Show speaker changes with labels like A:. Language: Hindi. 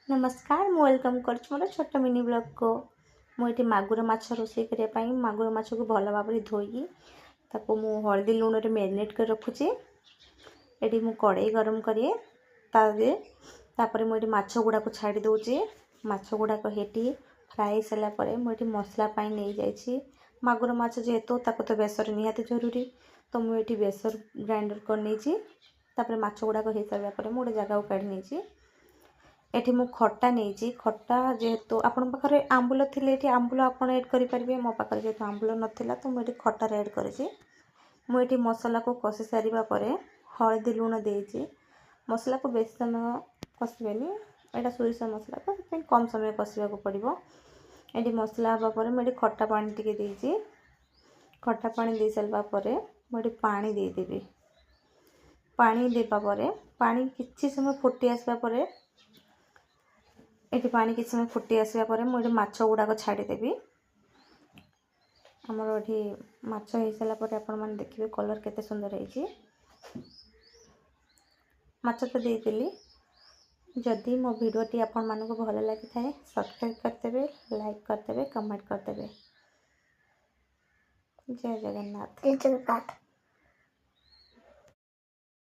A: नमस्कार मु वेलकम कर मोर छोट मिनी ब्लॉग को मुझे मागुर माछ रोषे करने मागुर माछ को भल भाव धोई ताको मु हल्दी लुण रे मैरिनेट कर रखुची। एटी मु कड़ाई गरम करिए तापर मुझे माछ गुड़ा को छाड़ी दउची। माछ गुड़ा को हेटी फ्राई सला परे मुझे मसला पाई नहीं जाइए। मागुर माछ जेहेतु ताको तो बेसर निहाती जरूरी तो मुझे बेसर ग्राइंडर कर नहीं तापर माछ गुड़ा को हो सारा पर मुझे जगह को काढ़ी नहीं। एठी मु खट्टा नहीं खट्टा जेहेतु आपण पाखरे आंबुल थिले एठी आंबुल आपण ऐड करि परिबे। मो पाखरे जेहेतु आंबुल नथिला तो मुझे खट्टा ऐड करिछि। मुझे मसला को कषि सारिबा परे हळदी लुण देइछि। मसला को बेसी समय कषिबेनी एटा सोरिष मसला तो कम समय कषिबा को पड़िबो। एठी मसला हबा परे मुझे खट्टा पानी टिके देइछि। खट्टा पानी दे सालबा परे मुझे पानी दे देबी। पानी देबा परे पानी किछि समय फुटी आसबा परे ये पानी किसी समय फुटी आसवा पर मुझे माछ गुड़ाक छाड़देवी। आमर ये माछ हो सारापर आपण मैंने देखिए कलर केते सुंदर है। माछ तो देदेली। जदि मो भिडियोटी आपण मानक भल लगी थाए सब्सक्राइब करदेवे, लाइक करदेवे, कमेंट करदेवे। जय जगन्नाथ।